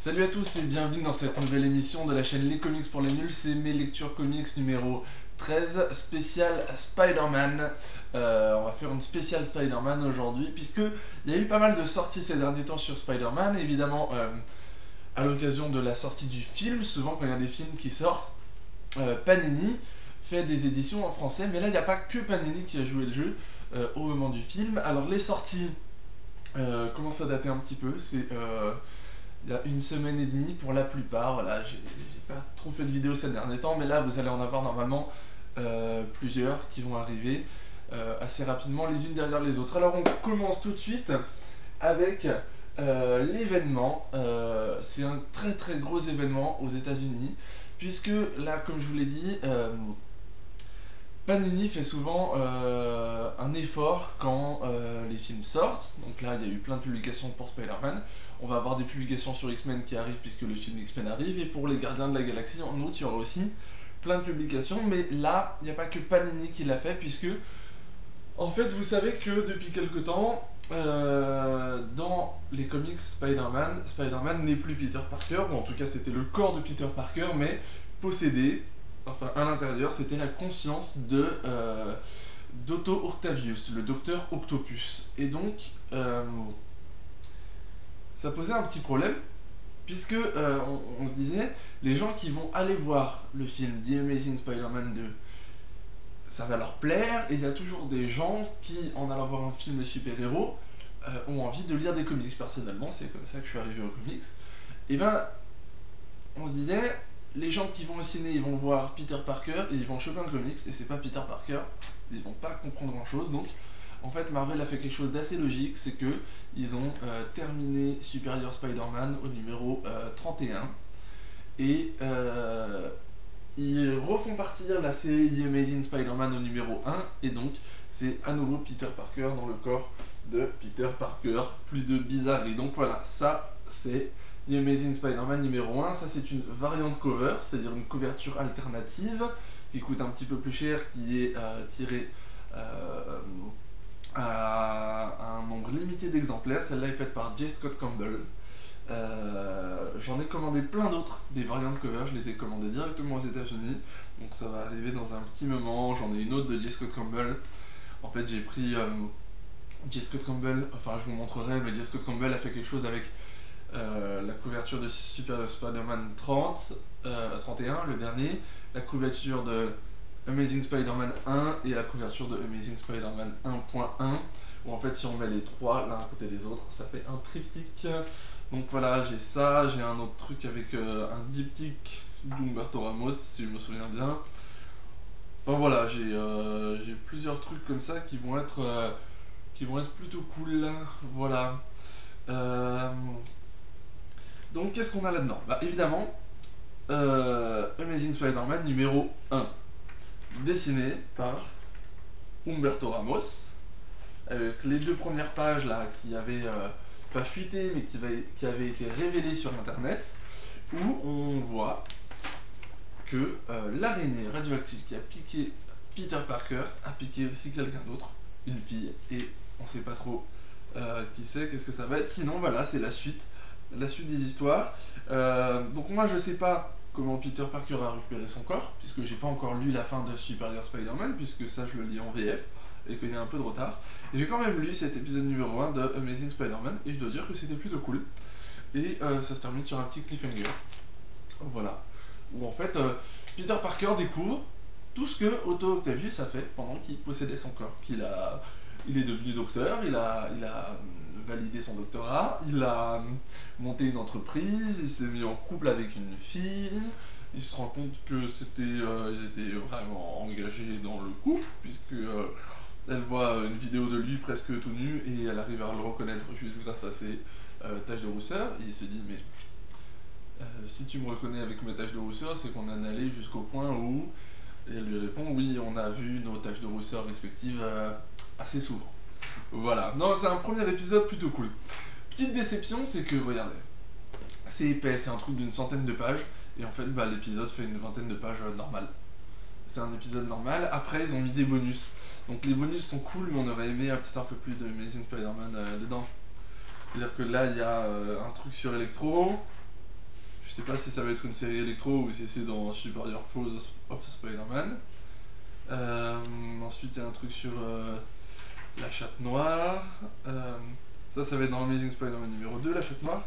Salut à tous et bienvenue dans cette nouvelle émission de la chaîne Les Comics pour les Nuls. C'est mes lectures comics numéro 13, spécial Spider-Man. On va faire une spéciale Spider-Man aujourd'hui, puisque il y a eu pas mal de sorties ces derniers temps sur Spider-Man. Évidemment, à l'occasion de la sortie du film, souvent quand il y a des films qui sortent, Panini fait des éditions en français. Mais là, il n'y a pas que Panini qui a joué le jeu au moment du film. Alors les sorties commencent à dater un petit peu. C'est il y a une semaine et demie pour la plupart. Voilà, j'ai pas trop fait de vidéos ces derniers temps, mais là vous allez en avoir normalement plusieurs qui vont arriver assez rapidement les unes derrière les autres. Alors on commence tout de suite avec l'événement. C'est un très très gros événement aux États-Unis, puisque là, comme je vous l'ai dit, Panini fait souvent un effort quand les films sortent. Donc là, il y a eu plein de publications pour Spider-Man. On va avoir des publications sur X-Men qui arrivent puisque le film X-Men arrive. Et pour les Gardiens de la Galaxie, en août, il y aura aussi plein de publications. Mais là, il n'y a pas que Panini qui l'a fait, puisque, en fait, vous savez que depuis quelque temps, dans les comics Spider-Man, Spider-Man n'est plus Peter Parker, ou en tout cas c'était le corps de Peter Parker, mais possédé, enfin à l'intérieur, c'était la conscience d'Otto Octavius, le docteur Octopus. Et donc, ça posait un petit problème, puisque on se disait, les gens qui vont aller voir le film The Amazing Spider-Man 2, ça va leur plaire, et il y a toujours des gens qui, en allant voir un film de super-héros, ont envie de lire des comics. Personnellement, c'est comme ça que je suis arrivé aux comics. Et ben, on se disait, les gens qui vont au ciné, ils vont voir Peter Parker, et ils vont choper un comics, et c'est pas Peter Parker, ils vont pas comprendre grand chose. Donc, en fait, Marvel a fait quelque chose d'assez logique, c'est que ils ont terminé Superior Spider-Man au numéro 31, et ils refont partir la série The Amazing Spider-Man au numéro 1, et donc c'est à nouveau Peter Parker dans le corps de Peter Parker, plus de bizarrerie. Donc voilà, ça c'est The Amazing Spider-Man numéro 1, ça c'est une variante cover, c'est-à-dire une couverture alternative qui coûte un petit peu plus cher, qui est tirée à un nombre limité d'exemplaires. Celle-là est faite par J. Scott Campbell. J'en ai commandé plein d'autres, des variantes cover, je les ai commandées directement aux États-Unis, donc ça va arriver dans un petit moment. J'en ai une autre de J. Scott Campbell. En fait, j'ai pris J. Scott Campbell, enfin je vous montrerai, mais J. Scott Campbell a fait quelque chose avec la couverture de Super Spider-Man 31, le dernier, la couverture de Amazing Spider-Man 1 et la couverture de Amazing Spider-Man 1.1, où en fait si on met les trois l'un à côté des autres, ça fait un triptyque. Donc voilà, j'ai ça, j'ai un autre truc avec un diptyque d'Umberto Ramos, si je me souviens bien. Enfin voilà, j'ai plusieurs trucs comme ça qui vont être plutôt cool. Voilà. Euh, donc qu'est-ce qu'on a là-dedans? Bah évidemment, Amazing Spider-Man numéro 1, dessiné par Humberto Ramos, avec les deux premières pages là qui avaient pas fuité mais qui avaient été révélées sur internet, où on voit que l'araignée radioactive qui a piqué Peter Parker a piqué aussi quelqu'un d'autre, une fille, et on sait pas trop qui c'est, qu'est-ce que ça va être. Sinon voilà, c'est la suite des histoires. Donc moi je sais pas comment Peter Parker a récupéré son corps, puisque j'ai pas encore lu la fin de Superior Spider-Man, puisque ça je le lis en VF, et qu'il y a un peu de retard. Et j'ai quand même lu cet épisode numéro 1 de Amazing Spider-Man, et je dois dire que c'était plutôt cool. Et ça se termine sur un petit cliffhanger. Voilà. Où en fait, Peter Parker découvre tout ce que Otto Octavius a fait pendant qu'il possédait son corps. Il est devenu docteur, il a validé son doctorat, il a monté une entreprise, il s'est mis en couple avec une fille, il se rend compte que ils étaient vraiment engagés dans le couple, puisque elle voit une vidéo de lui presque tout nu et elle arrive à le reconnaître juste grâce à ses taches de rousseur, et il se dit mais si tu me reconnais avec mes taches de rousseur, c'est qu'on en est allé jusqu'au point où... Et elle lui répond, oui, on a vu nos taches de rousseur respectives assez souvent. Voilà, non, c'est un premier épisode plutôt cool. Petite déception, c'est que, regardez, c'est épais, c'est un truc d'une centaine de pages, et en fait, bah, l'épisode fait une vingtaine de pages normales. C'est un épisode normal, après ils ont mis des bonus. Donc les bonus sont cool, mais on aurait aimé peut-être un peu plus de Amazing Spider-Man dedans. C'est-à-dire que là, il y a un truc sur Electro, sais pas si ça va être une série électro ou si c'est dans Superior Foes of Spider-Man. Ensuite, il y a un truc sur la chatte noire. Ça va être dans Amazing Spider-Man numéro 2, la chatte noire.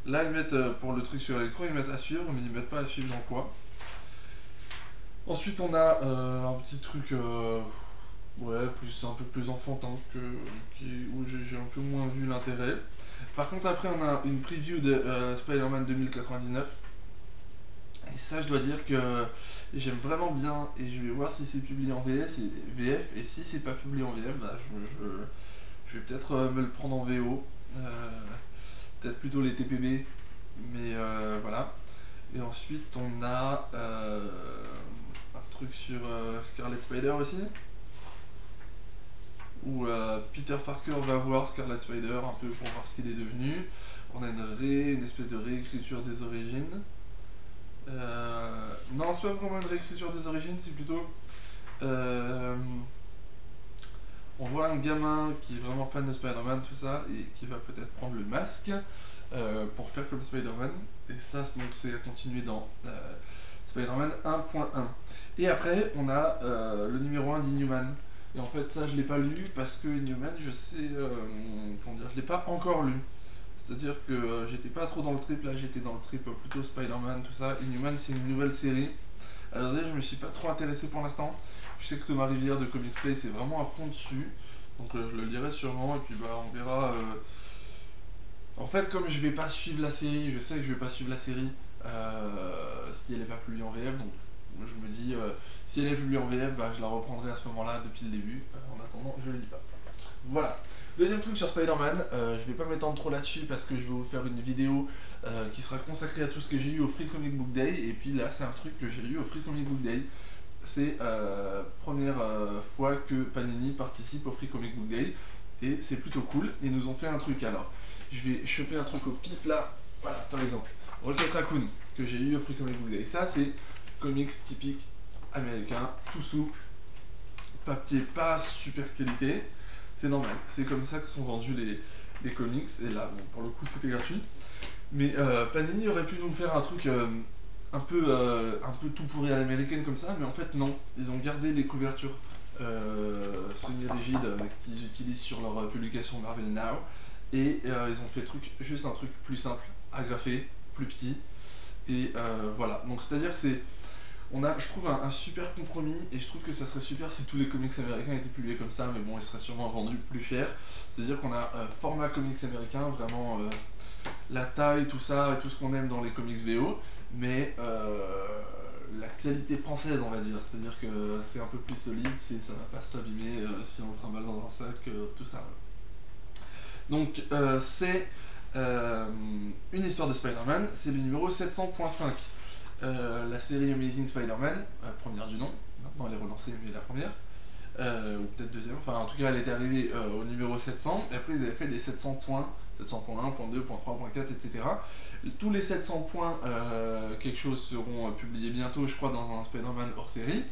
Là, ils mettent, pour le truc sur Electro, ils mettent à suivre, mais ils mettent pas à suivre dans quoi. Ensuite, on a un petit truc, ouais, un peu plus enfantin, où j'ai un peu moins vu l'intérêt. Par contre, après, on a une preview de Spider-Man 2099. Et ça, je dois dire que j'aime vraiment bien, et je vais voir si c'est publié en VF, et si c'est pas publié en VF, bah, je vais peut-être me le prendre en VO. Peut-être plutôt les TPB, mais voilà. Et ensuite, on a un truc sur Scarlet Spider aussi, où Peter Parker va voir Scarlet Spider un peu pour voir ce qu'il est devenu. On a une espèce de réécriture des origines. Non, c'est pas vraiment une réécriture des origines, c'est plutôt... on voit un gamin qui est vraiment fan de Spider-Man, tout ça, et qui va peut-être prendre le masque pour faire comme Spider-Man. Et ça, donc, c'est à continuer dans Spider-Man 1.1. Et après, on a le numéro 1 d'Inhuman. Et en fait, ça, je l'ai pas lu parce que Inhuman, je sais... comment dire, je l'ai pas encore lu. C'est-à-dire que j'étais pas trop dans le trip, là j'étais dans le trip plutôt Spider-Man, tout ça. Inhuman, c'est une nouvelle série. Alors là, je me suis pas trop intéressé pour l'instant. Je sais que Thomas Rivière de Comics Play c'est vraiment à fond dessus. Donc je le lirai sûrement et puis bah on verra. En fait, comme je vais pas suivre la série, je sais que je vais pas suivre la série si elle est pas publiée en VF. Donc je me dis, si elle est publiée en VF, bah, je la reprendrai à ce moment-là depuis le début. En attendant, je le lis pas. Voilà. Deuxième truc sur Spider-Man, je vais pas m'étendre trop là-dessus parce que je vais vous faire une vidéo qui sera consacrée à tout ce que j'ai eu au Free Comic Book Day. Et puis là, c'est un truc que j'ai eu au Free Comic Book Day. C'est première fois que Panini participe au Free Comic Book Day. Et c'est plutôt cool. Ils nous ont fait un truc alors. Je vais choper un truc au pif là. Voilà, par exemple. Rocket Raccoon que j'ai eu au Free Comic Book Day. Ça, c'est comics typique américain, tout souple. Papier pas super qualité. C'est normal, c'est comme ça que sont vendus les comics, et là, bon, pour le coup, c'était gratuit. Mais Panini aurait pu nous faire un truc un peu tout pourri à l'américaine comme ça, mais en fait, non. Ils ont gardé les couvertures semi-rigides qu'ils utilisent sur leur publication Marvel Now, et ils ont fait juste un truc plus simple, agrafé, plus petit, et voilà. Donc, c'est-à-dire que on a, je trouve, un super compromis, et je trouve que ça serait super si tous les comics américains étaient publiés comme ça, mais bon, ils seraient sûrement vendus plus cher. C'est-à-dire qu'on a format comics américain, vraiment la taille, tout ça, et tout ce qu'on aime dans les comics VO, mais la qualité française, on va dire. C'est-à-dire que c'est un peu plus solide, ça va pas s'abîmer si on le trimballe dans un sac, tout ça. Donc, c'est une histoire de Spider-Man, c'est le numéro 700.5. La série Amazing Spider-Man, première du nom, maintenant elle est relancée, mais la première, ou peut-être deuxième, enfin en tout cas elle était arrivée au numéro 700, et après ils avaient fait des 700 points, 700.1, .2, .3, .4, etc. Tous les 700 points, quelque chose, seront publiés bientôt, je crois, dans un Spider-Man hors série,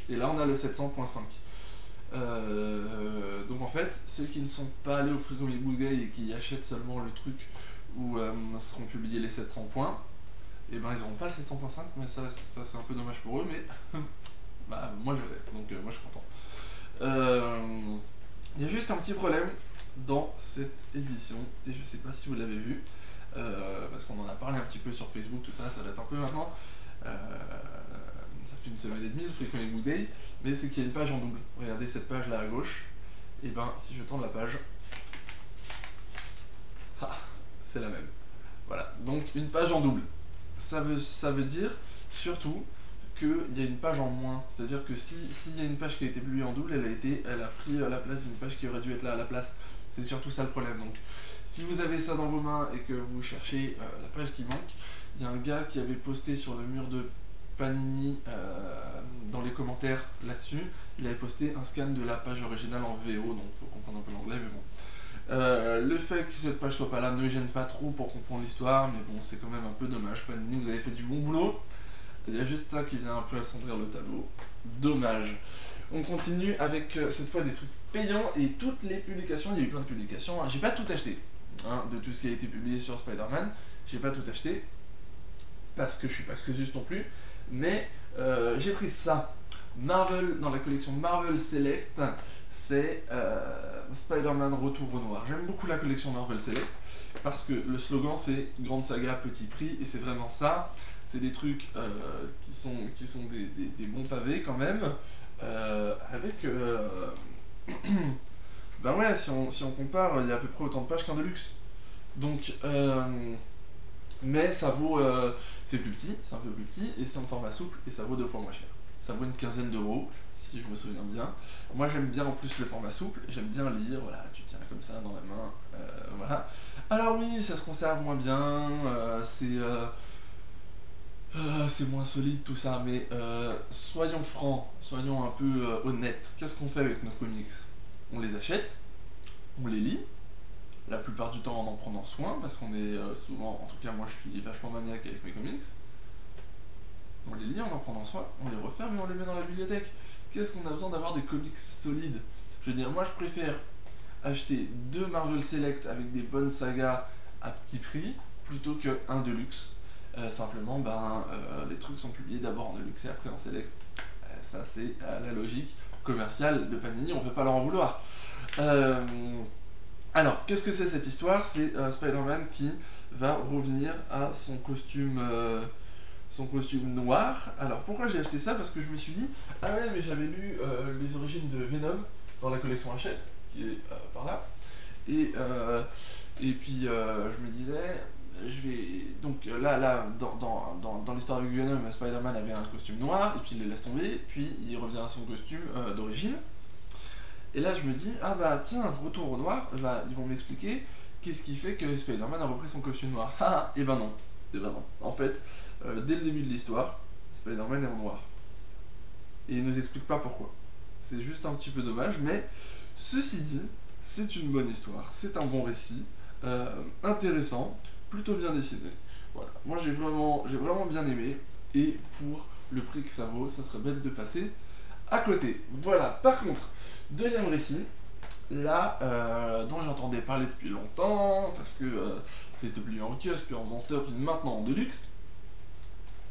et là on a le 700.5. Donc en fait, ceux qui ne sont pas allés au Free Comic Book Day et qui achètent seulement le truc où seront publiés les 700 points, et ben ils n'auront pas le 700.5, mais ça c'est un peu dommage pour eux, mais bah moi je l'ai, donc moi je suis content. Il y a juste un petit problème dans cette édition, et je sais pas si vous l'avez vu, parce qu'on en a parlé un petit peu sur Facebook, tout ça, ça date un peu maintenant. Ça fait une semaine et demie le Free Comic Book Day, mais c'est qu'il y a une page en double. Regardez cette page là à gauche, et ben si je tourne la page, c'est la même. Voilà, donc une page en double. Ça veut dire surtout qu'il y a une page en moins. C'est-à-dire que s'il y a une page qui a été publiée en double, elle a pris la place d'une page qui aurait dû être là à la place. C'est surtout ça le problème. Donc si vous avez ça dans vos mains et que vous cherchez la page qui manque, il y a un gars qui avait posté sur le mur de Panini dans les commentaires là-dessus, il avait posté un scan de la page originale en VO, donc il faut comprendre un peu l'anglais, mais bon. Le fait que cette page soit pas là ne gêne pas trop pour comprendre l'histoire, mais bon, c'est quand même un peu dommage. Panini, vous avez fait du bon boulot. Il y a juste ça qui vient un peu assombrir le tableau. Dommage. On continue avec cette fois des trucs payants et toutes les publications. Il y a eu plein de publications. J'ai pas tout acheté de tout ce qui a été publié sur Spider-Man. J'ai pas tout acheté. parce que je suis pas Crésus non plus, mais j'ai pris ça. Marvel, dans la collection Marvel Select, c'est Spider-Man Retour au Noir. J'aime beaucoup la collection Marvel Select, parce que le slogan c'est Grande Saga, Petit Prix, et c'est vraiment ça. C'est des trucs qui sont des bons pavés quand même, avec... ben ouais, si on compare, il y a à peu près autant de pages qu'un Deluxe. Donc, mais ça vaut... c'est plus petit, c'est un peu plus petit, et c'est en format souple, et ça vaut 2 fois moins cher. Ça vaut une quinzaine d'euros, si je me souviens bien. Moi j'aime bien en plus le format souple, j'aime bien lire, voilà, tu tiens comme ça dans la main, voilà. Alors oui, ça se conserve moins bien, c'est moins solide tout ça, mais soyons francs, soyons un peu honnêtes. Qu'est-ce qu'on fait avec nos comics? On les achète, on les lit, la plupart du temps en prenant soin, parce qu'on est souvent, en tout cas moi je suis vachement maniaque avec mes comics. On les lit en prenant soin, on les referme et on les met dans la bibliothèque. Qu'est-ce qu'on a besoin d'avoir des comics solides? Je veux dire, moi je préfère acheter 2 Marvel Select avec des bonnes sagas à petit prix plutôt qu'un Deluxe. Simplement, les trucs sont publiés d'abord en Deluxe et après en Select. Ça, c'est la logique commerciale de Panini, on peut pas leur en vouloir. Alors, qu'est-ce que c'est cette histoire? C'est Spider-Man qui va revenir à son costume noir. Alors, pourquoi j'ai acheté ça? Parce que je me suis dit, ah ouais, mais j'avais lu les origines de Venom dans la collection Hachette, qui est par là. Et puis je me disais, je vais. Donc là dans l'histoire avec Venom, Spider-Man avait un costume noir, et puis il le laisse tomber, puis il revient à son costume d'origine. Et là je me dis, ah bah tiens, retour au noir, bah, ils vont m'expliquer qu'est-ce qui fait que Spider-Man a repris son costume noir. Ah, et ben non, et ben non. En fait, dès le début de l'histoire, Spider-Man est en noir. Et il nous explique pas pourquoi. C'est juste un petit peu dommage, mais ceci dit, c'est une bonne histoire, c'est un bon récit, intéressant, plutôt bien dessiné. Voilà, moi j'ai vraiment bien aimé, et pour le prix que ça vaut, ça serait bête de passer à côté. Voilà, par contre, deuxième récit, là, dont j'entendais parler depuis longtemps, parce que c'est publié en kiosque, puis en Monster, puis maintenant en Deluxe,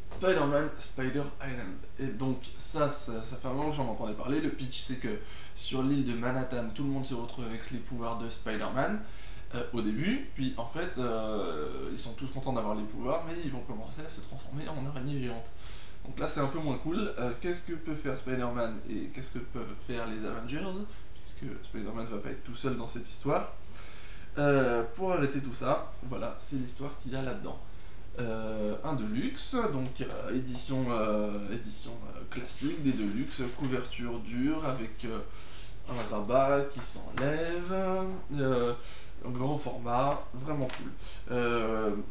Spider-Man Spider Island. Et donc ça fait un moment que j'en entendais parler. Le pitch c'est que sur l'île de Manhattan, tout le monde se retrouve avec les pouvoirs de Spider-Man au début, puis en fait ils sont tous contents d'avoir les pouvoirs, mais ils vont commencer à se transformer en araignées géantes. Donc là c'est un peu moins cool. Qu'est-ce que peut faire Spider-Man et qu'est-ce que peuvent faire les Avengers, puisque Spider-Man ne va pas être tout seul dans cette histoire. Pour arrêter tout ça, voilà, c'est l'histoire qu'il y a là-dedans. Un Deluxe, donc édition classique des Deluxe, couverture dure avec un rabat qui s'enlève, un grand format, vraiment cool.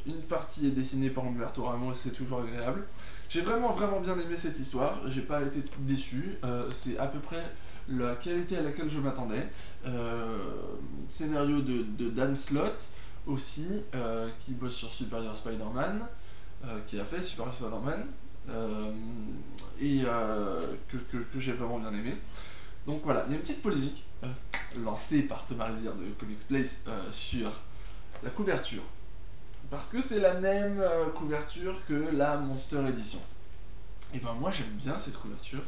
Une partie est dessinée par Humberto Ramos, c'est toujours agréable. J'ai vraiment bien aimé cette histoire, j'ai pas été déçu, c'est à peu près la qualité à laquelle je m'attendais. Scénario de Dan Slott aussi, qui bosse sur Superior Spider-Man, qui a fait Superior Spider-Man, que j'ai vraiment bien aimé. Donc voilà, il y a une petite polémique lancée par Thomas Rivière de Comics Place sur la couverture. Parce que c'est la même couverture que la Monster Edition. Et ben moi j'aime bien cette couverture.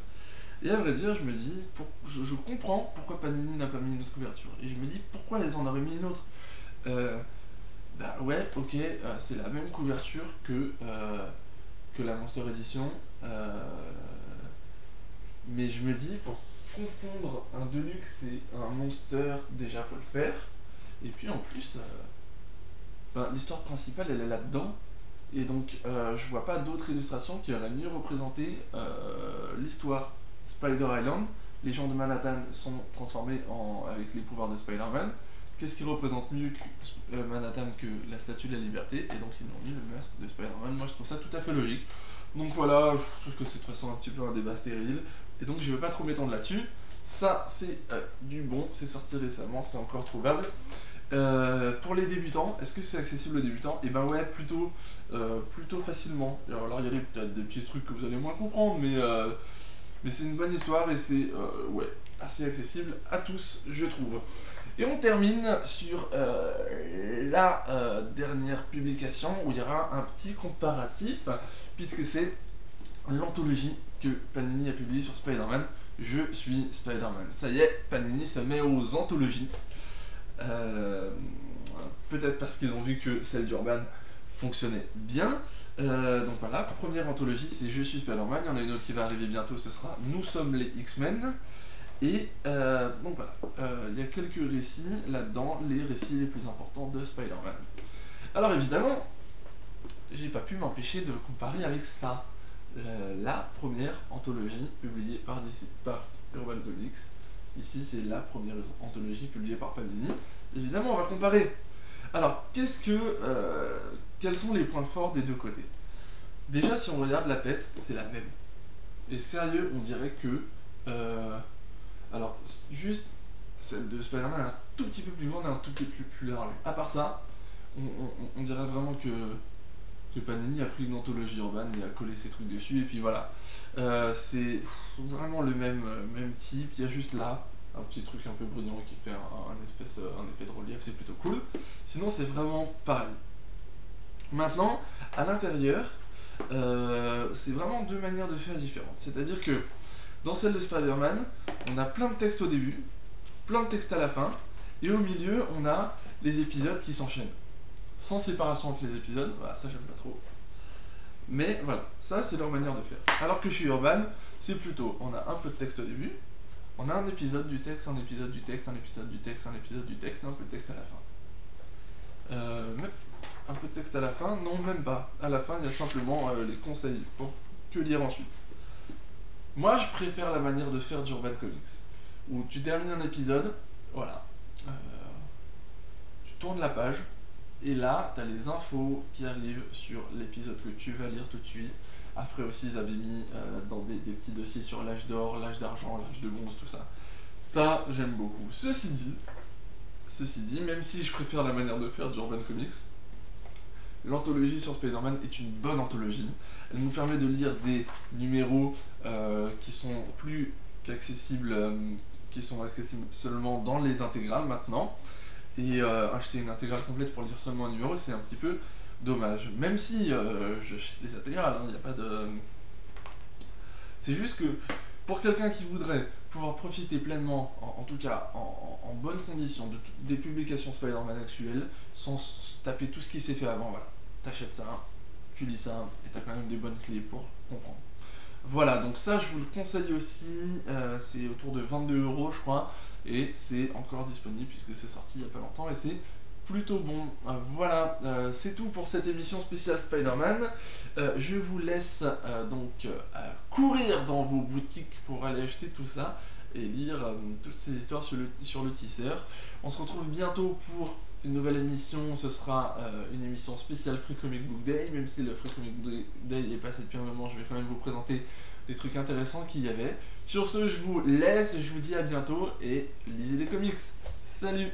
Et à vrai dire, je me dis, je comprends pourquoi Panini n'a pas mis une autre couverture. Et je me dis, pourquoi ils en auraient mis une autre? Bah ouais, ok, c'est la même couverture que la Monster Edition. Mais je me dis, pour confondre un Deluxe et un Monster, déjà faut le faire. Et puis en plus, l'histoire principale elle est là-dedans. Et donc je vois pas d'autres illustrations qui auraient mieux représenté l'histoire. Spider Island, les gens de Manhattan sont transformés avec les pouvoirs de Spider-Man. Qu'est-ce qui représente mieux Manhattan que la Statue de la Liberté? Et donc ils ont mis le masque de Spider-Man. Moi je trouve ça tout à fait logique. Donc voilà, je trouve que c'est de toute façon un petit peu un débat stérile. Et donc je ne vais pas trop m'étendre là-dessus. Ça c'est du bon, c'est sorti récemment, c'est encore trouvable. Pour les débutants, est-ce que c'est accessible aux débutants? Et ben ouais, plutôt facilement. Alors il y a peut-être des petits trucs que vous allez moins comprendre, mais Mais c'est une bonne histoire et c'est ouais, assez accessible à tous, je trouve. Et on termine sur la dernière publication où il y aura un petit comparatif, puisque c'est l'anthologie que Panini a publiée sur Spider-Man. Je suis Spider-Man. Ça y est, Panini se met aux anthologies. Euh, Peut-être parce qu'ils ont vu que celle d'Urban fonctionnait bien. Donc voilà, première anthologie, c'est Je suis Spider-Man. Il y en a une autre qui va arriver bientôt, ce sera Nous sommes les X-Men. Et donc voilà, il y a quelques récits là-dedans, les récits les plus importants de Spider-Man. Alors évidemment, j'ai pas pu m'empêcher de comparer avec ça. La première anthologie publiée par Urban Comics. Ici, c'est la première anthologie publiée par Panini. Évidemment, on va comparer. Alors, quels sont les points forts des deux côtés? Déjà, si on regarde la tête, c'est la même. Et sérieux, on dirait que... alors, juste, celle de Spider-Man est un tout petit peu plus grande et un tout petit peu plus large. À part ça, on dirait vraiment que Panini a pris une anthologie urbaine et a collé ses trucs dessus, et puis voilà. C'est vraiment le même type, il y a juste là un petit truc un peu brillant qui fait un effet de relief, c'est plutôt cool. Sinon, c'est vraiment pareil. Maintenant, à l'intérieur, c'est vraiment deux manières de faire différentes. C'est-à-dire que dans celle de Spider-Man, on a plein de textes au début, plein de textes à la fin, et au milieu, on a les épisodes qui s'enchaînent. Sans séparation entre les épisodes, voilà, ça j'aime pas trop. Mais voilà, ça c'est leur manière de faire. Alors que chez Urban, c'est plutôt, on a un peu de texte au début, on a un épisode du texte, un épisode du texte, un épisode du texte, un épisode du texte, et un peu de texte à la fin. Même un peu de texte à la fin, non même pas. À la fin, il y a simplement les conseils pour que lire ensuite. Moi, je préfère la manière de faire d'Urban Comics, où tu termines un épisode, voilà, tu tournes la page, et là, tu as les infos qui arrivent sur l'épisode que tu vas lire tout de suite. Après aussi, ils avaient mis dans des petits dossiers sur l'âge d'or, l'âge d'argent, l'âge de bronze, tout ça. Ça, j'aime beaucoup. Ceci dit, même si je préfère la manière de faire d'Urban Comics, l'anthologie sur Spider-Man est une bonne anthologie. Elle nous permet de lire des numéros qui sont plus qu'accessibles, qui sont accessibles seulement dans les intégrales maintenant. Et acheter une intégrale complète pour lire seulement un numéro, c'est un petit peu dommage. Même si j'achète les intégrales, il n'y a pas de... C'est juste que pour quelqu'un qui voudrait pouvoir profiter pleinement, en tout cas en bonnes conditions, des publications Spider-Man actuelles, sans taper tout ce qui s'est fait avant, voilà. T'achètes ça, tu lis ça, et t'as quand même des bonnes clés pour comprendre. Voilà, donc ça je vous le conseille aussi, c'est autour de 22 € je crois, et c'est encore disponible puisque c'est sorti il n'y a pas longtemps et c'est plutôt bon. Voilà, c'est tout pour cette émission spéciale Spider-Man. Je vous laisse donc courir dans vos boutiques pour aller acheter tout ça et lire toutes ces histoires sur le tisseur. On se retrouve bientôt pour une nouvelle émission, ce sera une émission spéciale Free Comic Book Day, même si le Free Comic Book Day est passé depuis un moment, je vais quand même vous présenter des trucs intéressants qu'il y avait. Sur ce, je vous laisse, je vous dis à bientôt et lisez des comics. Salut!